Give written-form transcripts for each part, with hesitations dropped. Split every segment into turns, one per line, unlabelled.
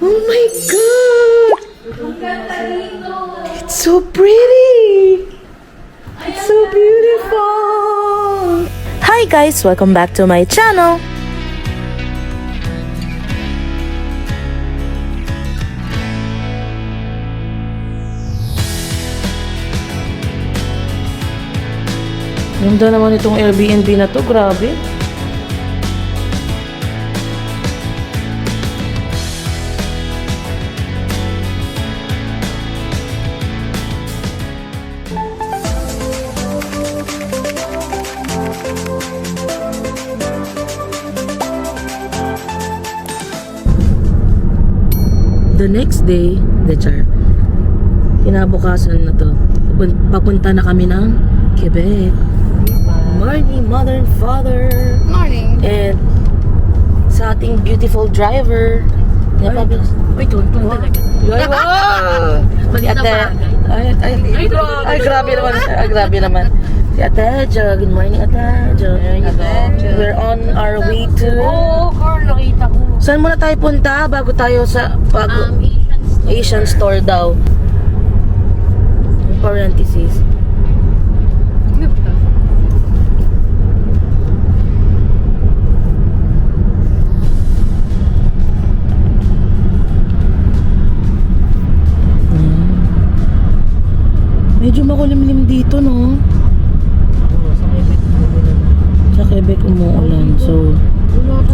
Oh my God! It's so pretty! It's so beautiful! Hi guys! Welcome back to my channel! Ganda naman itong Airbnb na to, grabe. The next day, kinabukasan na to, papunta na kami ng Quebec. Morning, mother and father.
Morning.
And sa ating beautiful driver.
Wait, ito talaga.
Ay, grabe naman. Ay, grabe naman. Si Atejo. Good morning, Atejo. We're on our way to...
Oh, Carl, nakita ko.
Saan muna tayo punta bago tayo sa... Asian store daw. In parentheses. Medyo makulimlim dito, no? Sa Quebec umuulan. So,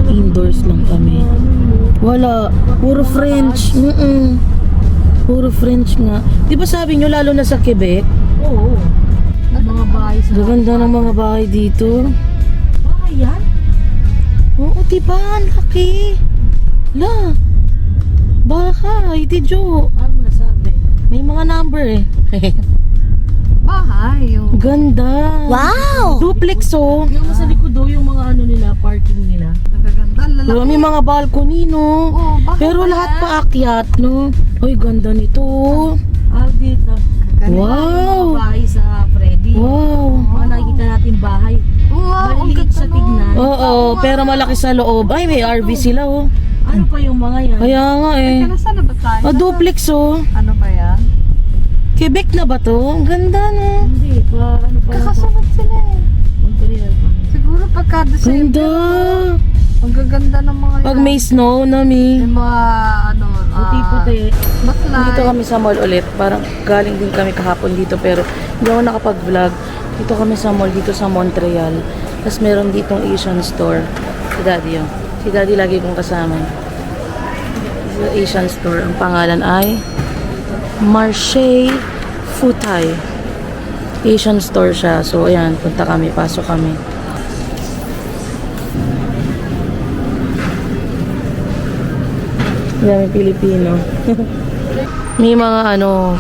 indoors lang kami. Wala. Puro French. Puro French nga. Di ba sabi nyo, lalo na sa Quebec?
Oo. Mga bahay sa...
Gaganda ng mga bahay dito.
Bahay yan?
Oo, diba? Ang laki. La. Bahay, Tijo.
Ano mo nasabi?
May mga number eh.
Bahay. Yung...
Ganda. Wow! Duplex, oh.
Yung sa likod do, yung mga ano nila, parking nila. Nakaganda, lalaki.
May mga balcony, no?
Oo, bahay
Pero
ba
lahat
yan?
paakyat, no? Uy, ganda nito.
Dito.
Wow!
Mga bahay sa Freddy.
Wow!
Mga nakikita natin bahay. Maliliit sa tignan.
Oo, pero malaki sa loob. Ay, may RV sila, oh.
Ano pa yung mga yan?
Kaya nga, eh.
Nasaan na ba tayo?
Duplex, oh.
Ano pa yan?
Quebec na ba to? Ang ganda, no?
Hindi, ano pa lang.
Kakasunod sila eh.
Montreal pa.
Siguro pagka December,
Ganda!
ang gaganda ng mga
Pag may snow, nami.
yung mga ano,
Puti-puti.
baklay.
Dito kami sa mall ulit. Parang galing din kami kahapon dito pero hindi ako nakapag-vlog. Dito kami sa mall dito sa Montreal. Tapos meron ditong Asian store. Si Daddy yun. Si Daddy lagi kong kasama. Sa Asian store. Ang pangalan ay Marché Futay. Asian store siya. So ayan, punta kami. Pasok kami. Dami Pilipino. May mga ano,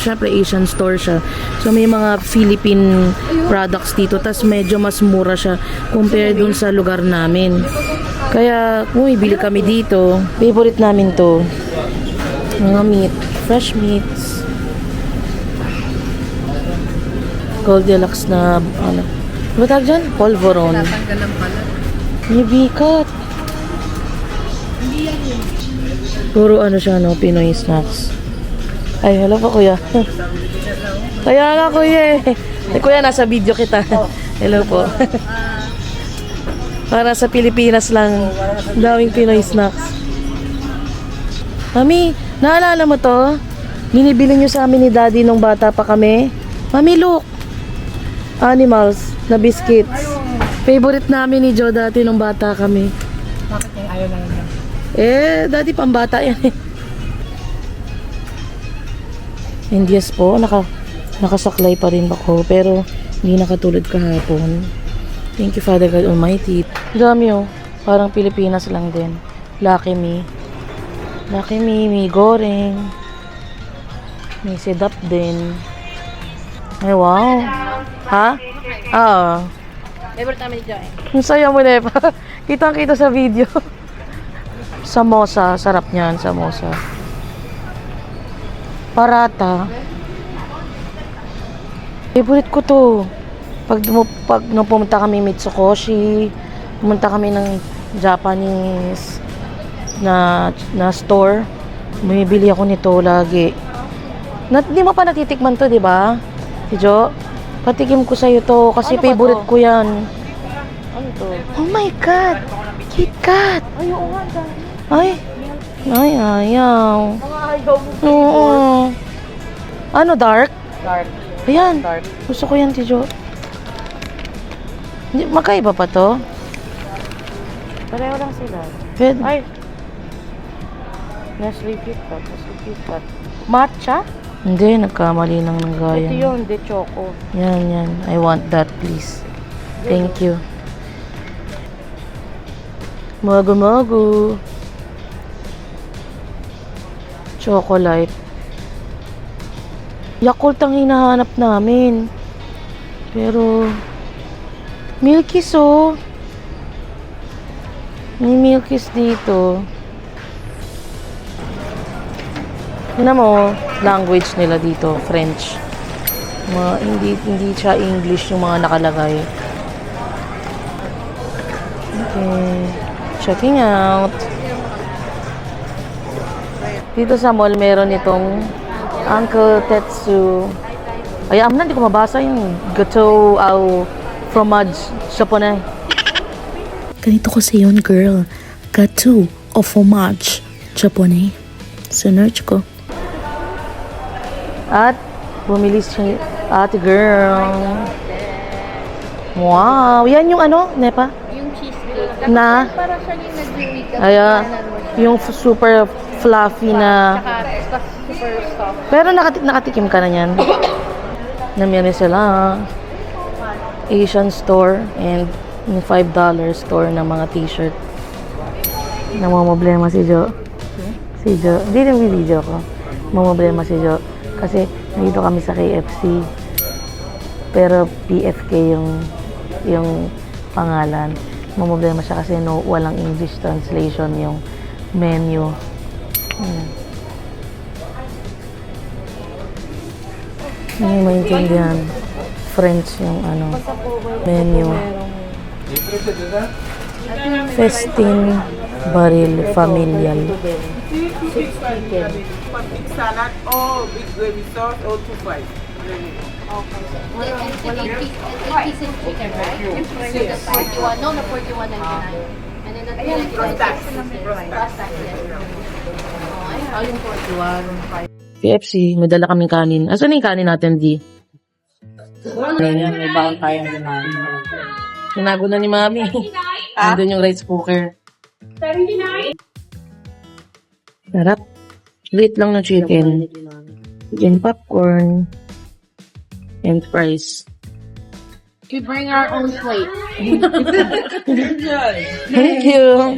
syempre Asian store siya. So may mga Philippine products dito. Tas medyo mas mura siya compare dun sa lugar namin. Kaya kung bili kami dito, favorite namin to. Mga meat, fresh meats. Goldilocks na ano. Ano tawag dyan? Polvoron.
Tatanggalan pala.
May bikat. Puro ano siya, no? Pinoy snacks. Ay, hello po, kuya. Kaya nga, kuya eh. Kuya, nasa video kita. Hello po. Para sa Pilipinas lang. Daming Pinoy snacks. Mami, naalala mo to? Binibili nyo sa amin ni Daddy nung bata pa kami. Mami, look. Animals na biscuits. Favorite namin ni Joe dati nung bata kami.
Bakit kayo ayaw lang yan?
Dati pambata yan eh. And yes po, nakasaklay pa rin ako. Pero hindi nakatulad kahapon. Thank you, Father God Almighty. Dami oh. Parang Pilipinas lang din. Lucky me. Lucky me, may goreng. May sedap din. Ay, wow. Ha? Oo.
Favorite namin ni Joy.
Ang saya mo, Lepa. Kitang-kita sa video. Samosa. Sarap niyan, samosa. Parata. Favorite ko to. Pag nung pumunta kami Mitsukoshi, pumunta kami ng Japanese na store. Bumibili ako nito lagi. Di mo pa natitikman to, di ba? Si Jo? Patikim ko sa'yo to kasi
Ano ba
favorite
to?
ko yan.
Ano to?
Oh my God! KitKat!
Ay, oo nga, dami.
Ay! Ay, ayaw.
Mga ayaw mo.
Oo. Ano, dark?
Dark.
Ayan.
Dark.
Gusto ko yan, Tijo. Hindi, magkaiba pa to?
Pareho lang sila.
Pwede.
Ay. Nestle KitKat. Nestle KitKat. Matcha?
Hindi, nagkamali lang ng
Ito
gaya.
yun, de choco.
Yan, yan. I want that, please. Thank you. Magu-magu. Chocolate. Yakult ang hinahanap namin. Pero, Milky's oh. May Milky's dito. Tignan mo, language nila dito, French. Hindi siya English yung mga nakalagay. Okay. Checking out. Dito sa mall, meron itong Uncle Tetsu. Ay, hindi ko mabasa yung gato au fromage japonais. Ganito kasi yun, girl. Gato au fromage japonais. Sinerch ko. At bumili siya ate girl. Wow! Yan yung ano, Nepa?
Yung cheesecake.
Na?
Para siya yung nag-unique.
Ayan. Yung super fluffy na.
Tsaka super soft.
Pero nakatikim ka na yan. Namiyari sila. Asian store and yung $5 store ng mga t-shirt. Namamblema si Jo. Si Jo. Hindi rin video ko. Namamblema si Jo. Kasi nandito kami sa KFC. Pero PFK yung pangalan. Mamblema siya kasi walang English translation yung menu. Hindi maintindihan. French yung menu. Festin Baril Familial.
Big salad or big gravy sauce or 2-5.
Pieces chicken, right? The 41. No, the 41.99. And then the 399
Prostak.
Prostak, yes. Oh, yung 41.
KFC, may dala kaming kanin. Asan yung kanin natin, Di?
May bawang kaya naman.
Tinago na ni Mami. Andun yung rice cooker. Sarap. Liit lang ng chicken. Chicken popcorn. And fries.
We bring our own plate.
Thank you.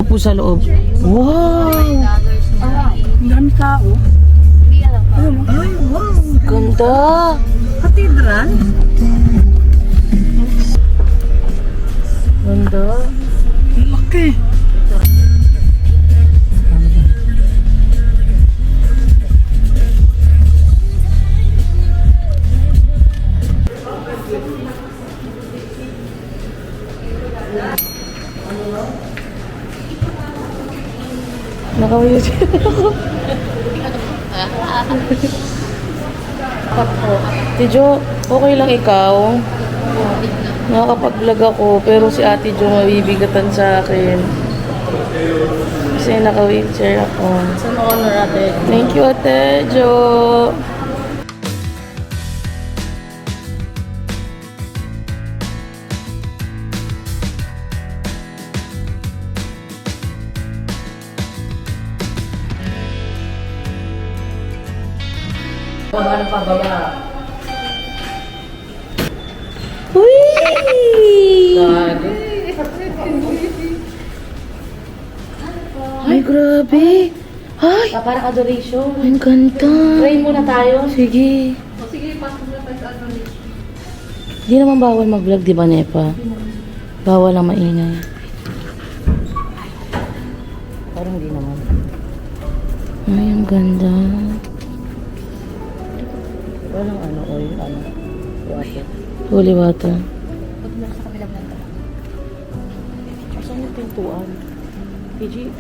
Po sa loob. Wow!
Ang tao.
Ganda!
Cathedral?
Ganda.
Laki.
Naka-YouTube ako. Tijo, okay lang ikaw? Nakakapag-vlog ako, pero si Ate Jo mabibigatan sa akin. Kasi naka-wheelchair ako.
Saan honor ate?
Thank you, Ate Jo.
Baba ng pababa.
Uy! Ay, grabe. Ay,
Parang adoration.
ang ganda.
Pray muna tayo.
Sige.
Sige, pasok na tayo sa adoration.
Di naman bawal mag-vlog, di ba, Nepa? Bawal ang maingay.
Parang hindi naman.
Ay, ang ganda.
Walang oil, water.
Holy water.
Saan yung pintuan?
PG,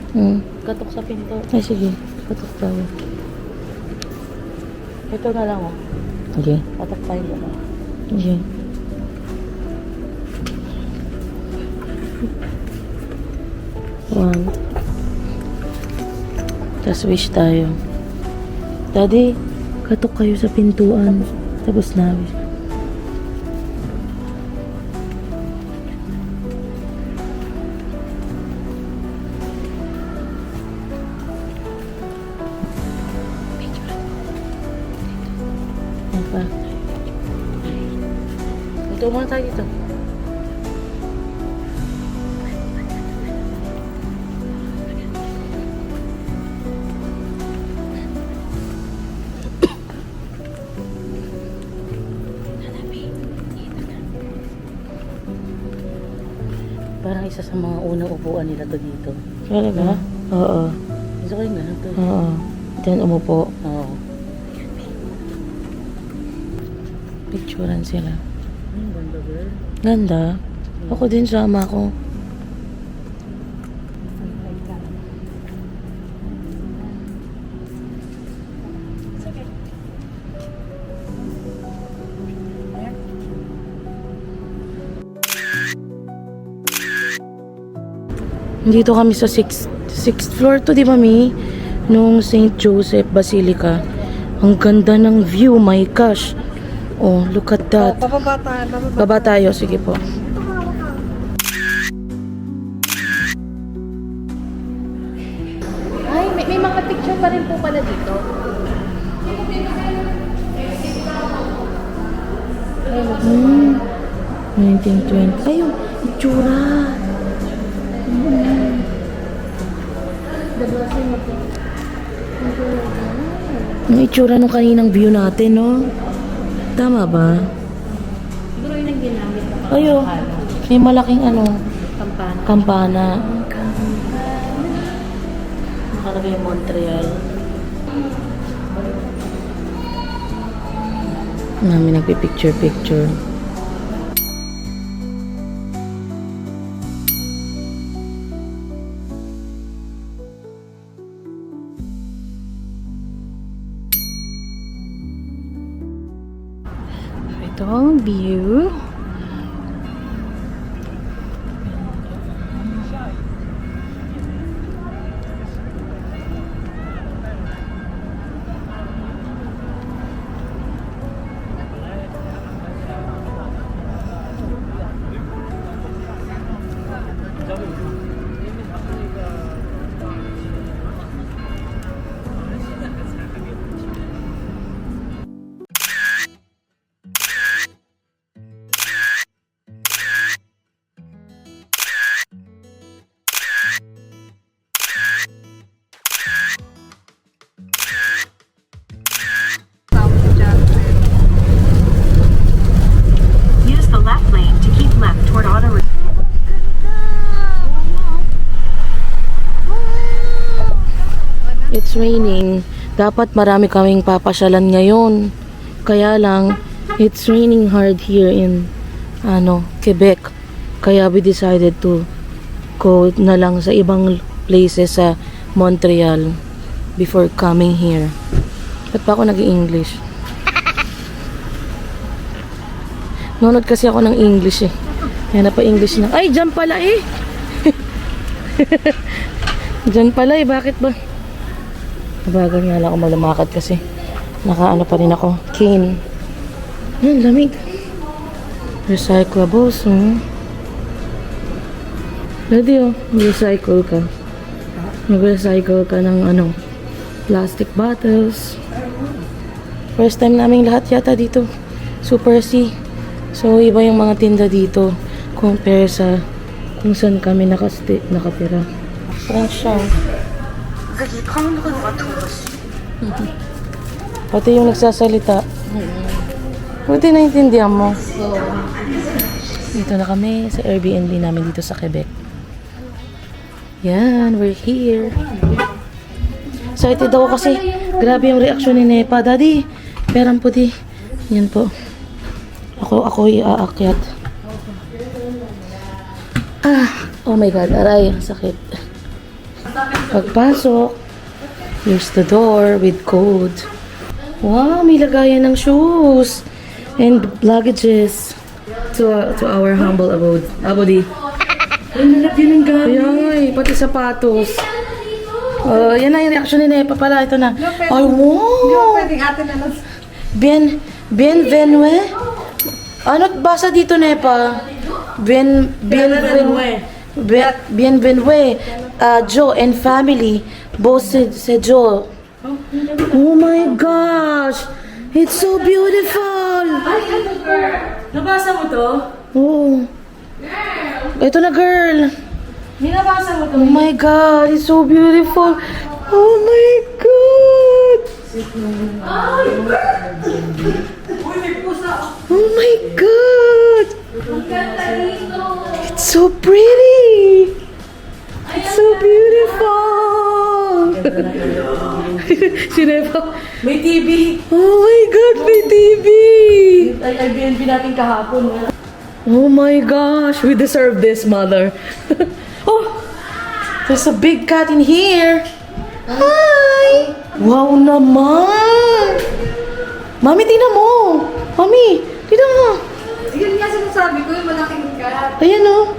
katok sa pinto.
Ay, sige. Katok tayo.
Ito na lang oh.
Sige.
Katok tayo na lang.
Sige. One.
Tapos wish tayo. Daddy, katok kayo sa pintuan. Tapos na wish. Yan pa. Ito muna tayo dito. Parang isa sa mga unang upuan nila to dito.
Talaga? Oo.
Gusto ko yung ganun to.
Oo. Diyan umupo.
Oo.
Picturean sila.
Ang ganda girl.
Ganda. Ako din sama ko.
Dito kami sa 6th floor to, di ba, Mi? Nung St. Joseph Basilica. Ang ganda ng view, my gosh. Oh, look at that.
Bababa tayo, bababa.
Baba tayo, sige po.
Ay, may mga picture pa rin po pala dito.
Hmm. 1920. Ay, yung itsura. Yung itsura nung kaninang view natin, no? Tama ba?
Siguro yun ang ginamit na
Ayo, may malaking ano,
kampana.
kampana. Nakalagay yung Montreal. Namin nagpipicture-picture. Ito ang view.
Use the left lane to keep left toward auto.
It's raining. Dapat marami kaming papasyalan ngayon. Kaya lang, it's raining hard here in Quebec. Kaya we decided to go na lang sa ibang places sa Montreal before coming here. Ba't pa ako nag-English? Nunod kasi ako ng English eh. Yan na pa English na. Ay, dyan pala eh! Dyan pala eh. Bakit ba? Nabagal nga lang ako malamakad kasi nakaano pa rin ako. Cane. Yan, lamig. Recyclables, Pwede recycle ka. Mag-recycle ka ng plastic bottles. First time naming lahat yata dito. Super C. So, iba yung mga tinda dito compare sa kung saan kami nakatira. French siya. Pati yung nagsasalita. Buti naintindihan mo. Dito na kami sa Airbnb namin dito sa Quebec. Yan, we're here. Excited ako kasi grabe yung reaksyon ni Nepa. Daddy, perang puti. Yan po. Ako iaakyat. Oh my God, aray, sakit. Pagpasok, here's the door with code. Wow, may lagayan ng shoes and luggages to our humble abode. Ang lalaki ng gamit. Ay, pati sapatos. Yan na yung reaction ni Nepa pala. Ito na. Ay, wow! Bienvenue? Ano basa dito, Nepa? Bienvenue. Joe and family. Both se Joe. Oh my gosh! It's so beautiful!
Nabasa mo to?
Oh. Ito na, girl.
Ninabasa mo to?
Oh my God, it's so beautiful. Oh my God. Oh my God. It's so pretty. It's so beautiful. Sinepa.
May TV.
Oh my God, may TV.
Ay, Airbnb natin kahapon.
Oh my gosh, we deserve this, mother. Oh, there's a big cat in here. Hi! Wow naman! Mami, tingnan mo! Mami, tingnan mo!
Yun nga sinasabi ko, yung malaking cat.
Ayan oh.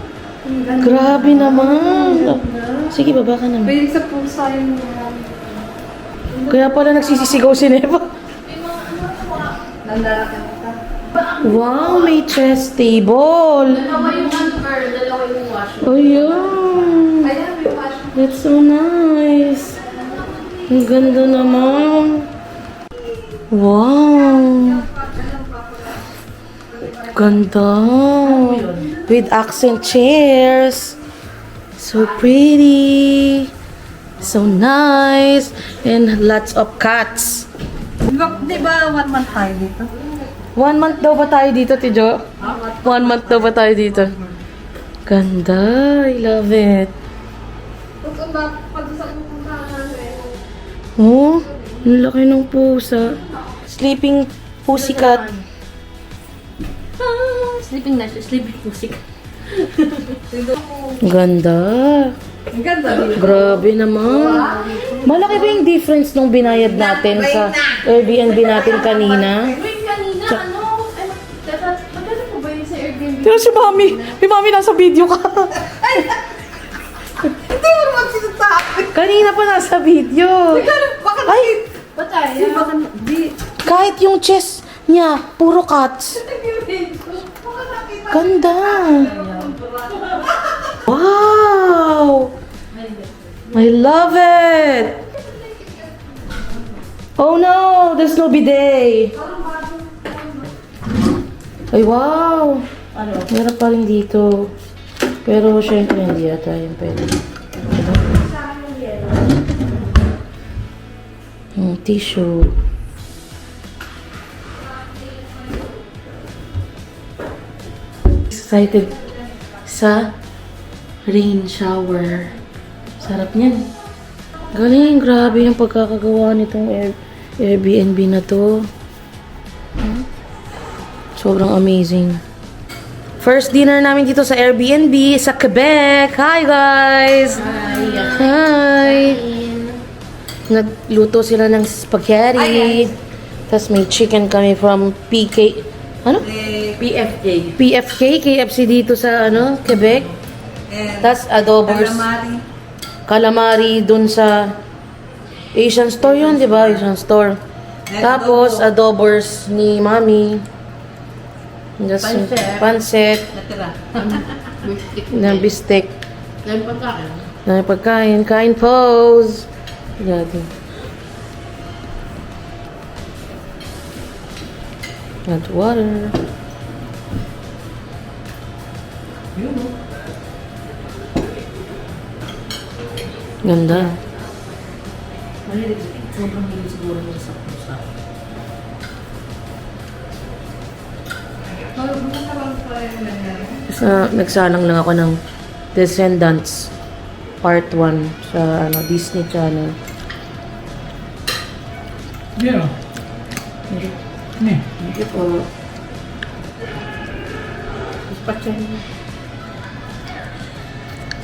Grabe naman. Sige, baba ka naman.
Pwede sa pusa yung
Kaya pala nagsisisigaw si Neva.
nandaraki.
Wow, may chess table.
Dalawa yung girl, dalawa yung wash.
Ayan.
Ayan, may wash.
That's so nice. Ang ganda naman. Wow. Ganda. With accent chairs. So pretty. So nice. And lots of cats.
Di ba 1 month tayo dito?
1 month daw ba tayo dito, Tijo? 1 month daw ba tayo dito? Ganda. I love it. Oh, ang laki ng pusa. Sleeping pussycat.
Sleeping na siya. Sleeping music.
Ganda.
Ang ganda.
Grabe naman. Malaki ba yung difference nung binayad natin sa Airbnb natin kanina?
Wait, kanina, magkano po ba yun sa Airbnb?
Pero si Mami, si Mami nasa video ka.
Hindi mo naman sinasabi.
Kanina pa nasa video.
Bakit?
Ay,
Ba tayo?
kahit yung chest niya, puro cats. Ganda. Wow! I love it! Oh no! There's no bidet! Ay, wow! Meron pa rin dito. Pero syempre hindi yata yung pwede. Tissue. Excited sa rain shower. Sarap niyan. Galing, grabe yung pagkakagawa nitong Airbnb na to. Sobrang amazing. First dinner namin dito sa Airbnb sa Quebec. Hi guys! Hi! Nagluto sila ng spaghetti. Tapos may chicken kami from PK. Ano?
PFJ.
PFK, KFC dito sa Quebec. Tapos adobos. Calamari dun sa Asian store yun, di ba? Asian store. Tapos adobos ni Mami. Just pancit. Na bistek.
Dahil pagkain.
Na pagkain. Kain pose. Gati. Add water. Ganda.
Sobrang hilig siguro nila sa pusa.
Nagsalang lang ako ng Descendants Part 1 sa Disney Channel.
Yeah. Yeah.
Thank you po.
Dispatchan mo.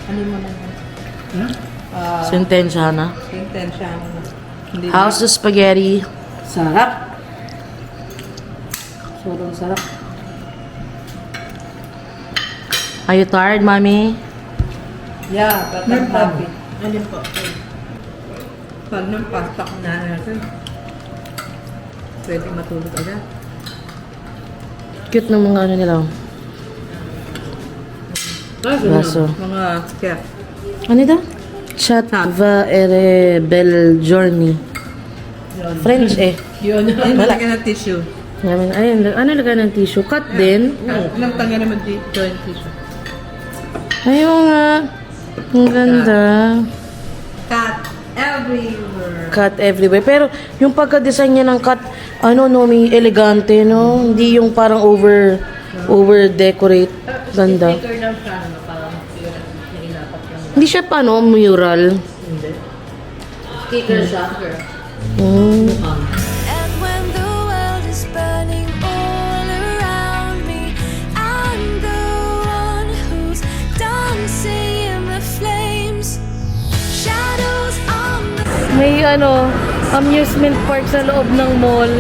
Ano mo na yan?
Huh?
Sentensya na.
Intensya na. Hindi
How's the spaghetti?
sarap. Sobrang sarap.
Are you tired, mommy?
Yeah, but I'm happy. Alin po? Pag nang pastak na natin, pwede matulog agad.
Cute ng mga ano nila. Baso.
Mga chef.
Ano ito? Chat va ere bel journey. French eh.
Yun. Ay, nalagyan ng tissue.
Ayun, ano lagay ng tissue? Cut din.
Ilang tangga naman dito yung tissue.
Ayun nga. Ang ganda.
Cut everywhere.
Cut everywhere. Pero yung pagka-design niya ng cut, ano no, may elegante no. Hindi yung parang over decorate. Ganda.
Sticker lang siya, ano, parang inapat lang.
Hindi siya paano, mural.
Hindi. Sticker siya.
Mm.
And when the world is burning all around me, I'm the one who's dancing in the flames. Shadows on the
May ano, amusement park sa loob ng mall.